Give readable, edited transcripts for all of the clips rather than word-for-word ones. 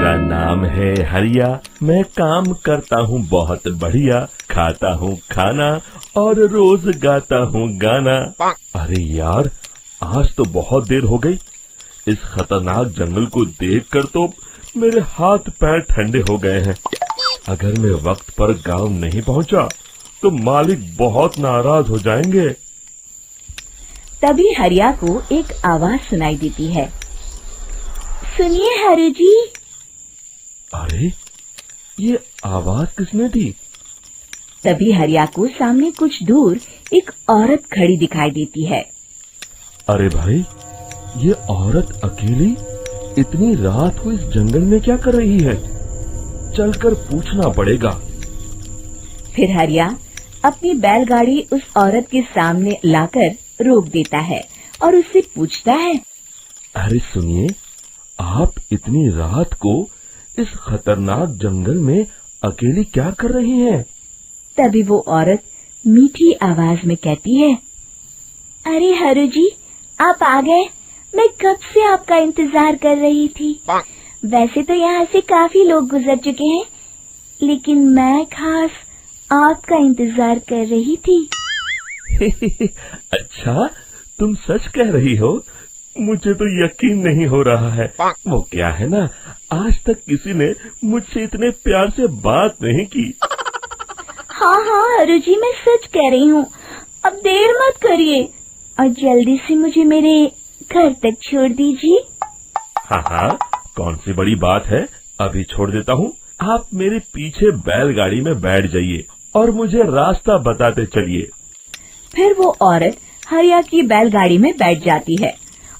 मेरा नाम है हरिया, मैं काम करता हूँ बहुत बढ़िया, खाता हूँ खाना और रोज गाता हूँ गाना। अरे यार, आज तो बहुत देर हो गई। इस खतरनाक जंगल को देखकर तो मेरे हाथ पैर ठंडे हो गए हैं। अगर मैं वक्त पर गांव नहीं पहुंचा तो मालिक बहुत नाराज हो जाएंगे। तभी हरिया को एक आवाज सुनाई देती है। सुनिए हरु जी। अरे, ये आवाज किसने दी? तभी हरिया को सामने कुछ दूर एक औरत खड़ी दिखाई देती है। अरे भाई, ये औरत अकेली इतनी रात को इस जंगल में क्या कर रही है? चलकर पूछना पड़ेगा। फिर हरिया अपनी बैलगाड़ी उस औरत के सामने लाकर रोक देता है और उससे पूछता है। अरे सुनिए, आप इतनी रात को इस खतरनाक जंगल में अकेली क्या कर रही हैं? तभी वो औरत मीठी आवाज में कहती है। अरे हरु जी, आप आ गए। मैं कब से आपका इंतजार कर रही थी। वैसे तो यहाँ से काफी लोग गुजर चुके हैं, लेकिन मैं खास आपका इंतजार कर रही थी। अच्छा, तुम सच कह रही हो? मुझे तो यकीन नहीं हो रहा है। वो क्या है ना, आज तक किसी ने मुझसे इतने प्यार से बात नहीं की। हाँ हाँ हरु जी, मैं सच कह रही हूँ। अब देर मत करिए और जल्दी से मुझे मेरे घर तक छोड़ दीजिए। हाँ हाँ, कौन सी बड़ी बात है, अभी छोड़ देता हूँ। आप मेरे पीछे बैलगाड़ी में बैठ जाइए और मुझे रास्ता बताते चलिए। फिर वो औरत हरिया की बैलगाड़ी में बैठ जाती है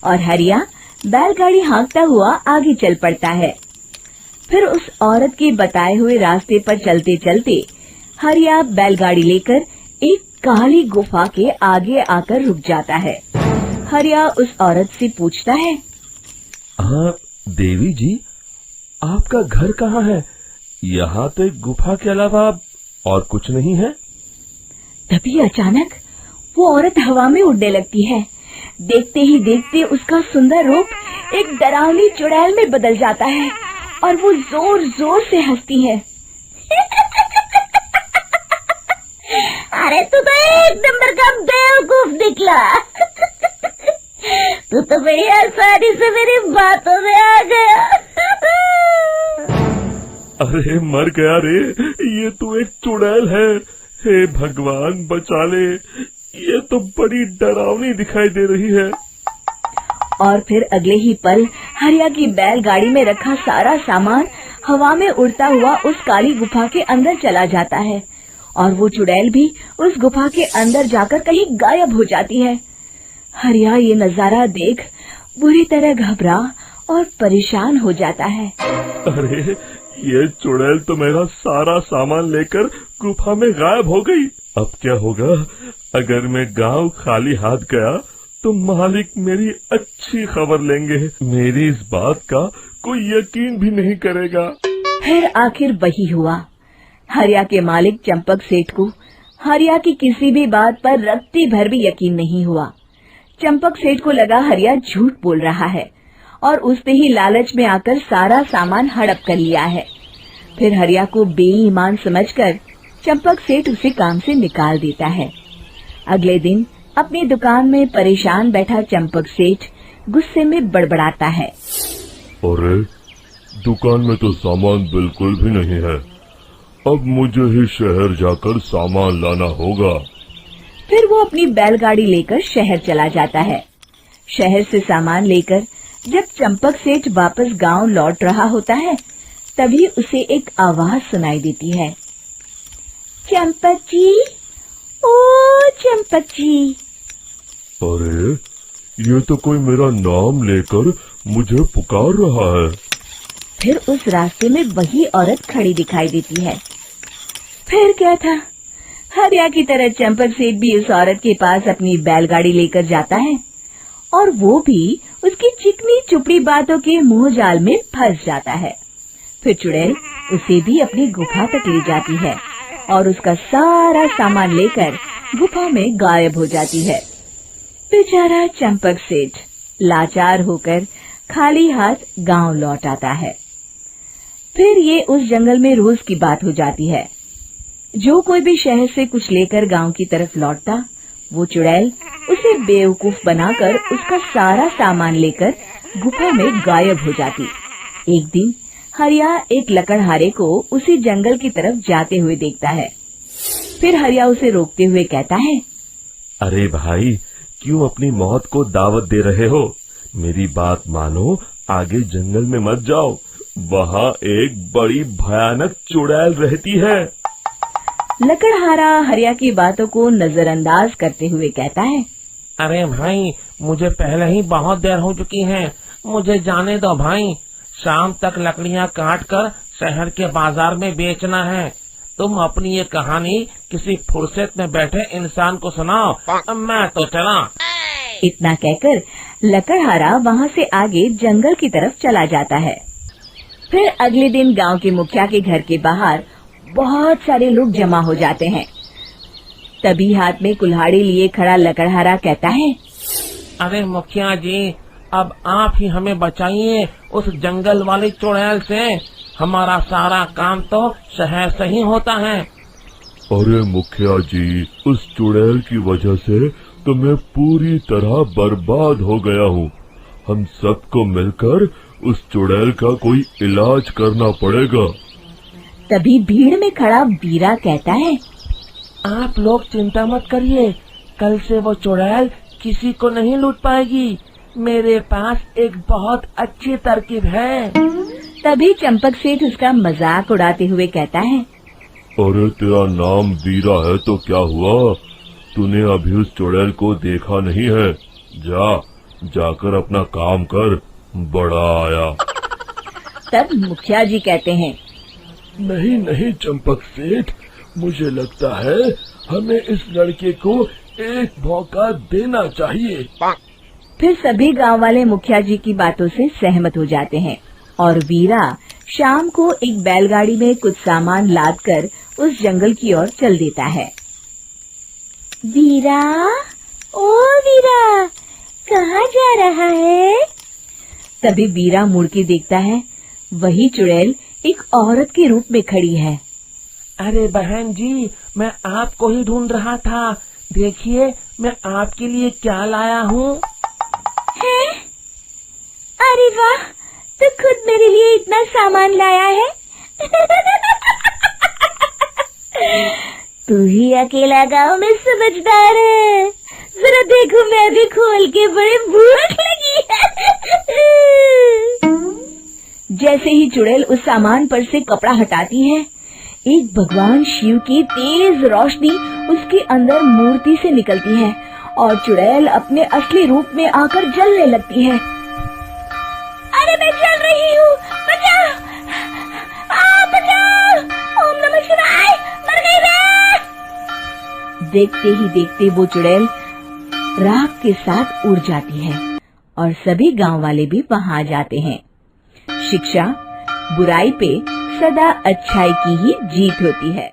और हरिया बैलगाड़ी हाँकता हुआ आगे चल पड़ता है। फिर उस औरत के बताए हुए रास्ते पर चलते चलते हरिया बैलगाड़ी लेकर एक काली गुफा के आगे आकर रुक जाता है। हरिया उस औरत से पूछता है। हाँ देवी जी, आपका घर कहाँ है? यहाँ तो एक गुफा के अलावा और कुछ नहीं है। तभी अचानक वो औरत हवा में उड़ने लगती है। देखते ही देखते उसका सुंदर रूप एक डरावनी चुड़ैल में बदल जाता है और वो जोर जोर से हंसती है। अरे तू तो एक नंबर का बेवकूफ निकला। तू तो बड़ी आसानी से मेरी बातों में आ गया। अरे मर गया रे, ये तो एक चुड़ैल है। हे भगवान बचा ले, ये तो बड़ी डरावनी दिखाई दे रही है। और फिर अगले ही पल हरिया की बैलगाड़ी में रखा सारा सामान हवा में उड़ता हुआ उस काली गुफा के अंदर चला जाता है और वो चुड़ैल भी उस गुफा के अंदर जाकर कहीं गायब हो जाती है। हरिया ये नजारा देख बुरी तरह घबरा और परेशान हो जाता है। अरे, ये चुड़ैल तो मेरा सारा सामान लेकर गुफा में गायब हो गई। अब क्या होगा? अगर मैं गांव खाली हाथ गया तो मालिक मेरी अच्छी खबर लेंगे। मेरी इस बात का कोई यकीन भी नहीं करेगा। फिर आखिर वही हुआ। हरिया के मालिक चंपक सेठ को हरिया की किसी भी बात पर रत्ती भर भी यकीन नहीं हुआ। चंपक सेठ को लगा हरिया झूठ बोल रहा है और उसने ही लालच में आकर सारा सामान हड़प कर लिया है। फिर हरिया को बेईमान समझकर चंपक सेठ उसे काम से निकाल देता है। अगले दिन अपनी दुकान में परेशान बैठा चंपक सेठ गुस्से में बड़बड़ाता है। अरे, दुकान में तो सामान बिल्कुल भी नहीं है। अब मुझे ही शहर जाकर सामान लाना होगा। फिर वो अपनी बैलगाड़ी लेकर शहर चला जाता है। शहर से सामान लेकर जब चंपक सेठ वापस गांव लौट रहा होता है, तभी उसे एक आवाज सुनाई देती है। चंपक जी, ओ चंपक जी। अरे, ये तो कोई मेरा नाम लेकर मुझे पुकार रहा है। फिर उस रास्ते में वही औरत खड़ी दिखाई देती है। फिर क्या था, हरिया की तरह चंपक सेठ भी उस औरत के पास अपनी बैलगाड़ी लेकर जाता है और वो भी उसकी चिकनी चुपड़ी बातों के मुंह जाल में फंस जाता है। फिर चुड़ैल उसे भी अपनी गुफा तक ले जाती है और उसका सारा सामान लेकर गुफा में गायब हो जाती है। बेचारा चंपक सेठ लाचार होकर खाली हाथ गांव लौट आता है। फिर ये उस जंगल में रोज की बात हो जाती है। जो कोई भी शहर से कुछ लेकर गांव की तरफ लौटता, वो चुड़ैल उसे बेवकूफ बनाकर उसका सारा सामान लेकर गुफा में गायब हो जाती। एक दिन हरिया एक लकड़हारे को उसी जंगल की तरफ जाते हुए देखता है। फिर हरिया उसे रोकते हुए कहता है, अरे भाई, क्यों अपनी मौत को दावत दे रहे हो? मेरी बात मानो, आगे जंगल में मत जाओ, वहाँ एक बड़ी भयानक चुड़ैल रहती है। लकड़हारा हरिया की बातों को नजरअंदाज करते हुए कहता है, अरे भाई, मुझे पहले ही बहुत देर हो चुकी है, मुझे जाने दो भाई। शाम तक लकड़ियाँ काट कर शहर के बाजार में बेचना है। तुम अपनी ये कहानी किसी फुर्सत में बैठे इंसान को सुनाओ, मैं तो चला। इतना कहकर लकड़हारा वहाँ से आगे जंगल की तरफ चला जाता है। फिर अगले दिन गांव के मुखिया के घर के बाहर बहुत सारे लोग जमा हो जाते हैं। तभी हाथ में कुल्हाड़ी लिए खड़ा लकड़हारा कहता है, अरे मुखिया जी, अब आप ही हमें बचाइए उस जंगल वाली चुड़ैल से। हमारा सारा काम तो शहर से ही होता है। अरे मुखिया जी, उस चुड़ैल की वजह से तो मैं पूरी तरह बर्बाद हो गया हूँ। हम सबको मिलकर उस चुड़ैल का कोई इलाज करना पड़ेगा। तभी भीड़ में खड़ा वीरा कहता है, आप लोग चिंता मत करिए, कल से वो चुड़ैल किसी को नहीं लूट पाएगी। मेरे पास एक बहुत अच्छी तरकीब है। तभी चंपक सेठ उसका मजाक उड़ाते हुए कहता है, अरे तेरा नाम वीरा है तो क्या हुआ? तूने अभी उस चुड़ैल को देखा नहीं है? जाकर अपना काम कर, बड़ा आया। तब मुखिया जी कहते हैं, नहीं नहीं चंपक सेठ, मुझे लगता है हमें इस लड़के को एक मौका देना चाहिए। फिर सभी गांव वाले मुखिया जी की बातों से सहमत हो जाते हैं और वीरा शाम को एक बैलगाड़ी में कुछ सामान लादकर उस जंगल की ओर चल देता है। वीरा, ओ वीरा, कहाँ जा रहा है? तभी वीरा मुड़ के देखता है, वही चुड़ैल एक औरत के रूप में खड़ी है। अरे बहन जी, मैं आपको ही ढूंढ रहा था। देखिए, मैं आपके लिए क्या लाया हूँ। अरे वाह, तो खुद मेरे लिए इतना सामान लाया है। तू ही अकेला गांव में समझदार है। जरा देखो, मैं भी खोल के, बड़े भूख लगी है। जैसे ही चुड़ैल उस सामान पर से कपड़ा हटाती है, एक भगवान शिव की तेज रोशनी उसके अंदर मूर्ति से निकलती है और चुड़ैल अपने असली रूप में आकर जलने लगती है। अरे मैं जल रही हूँ, बचाओ! बचाओ! ओम नमः शिवाय, मर गई मैं! देखते ही देखते वो चुड़ैल राख के साथ उड़ जाती है और सभी गांव वाले भी वहां जाते हैं। शिक्षा बुराई पे सदा अच्छाई की ही जीत होती है।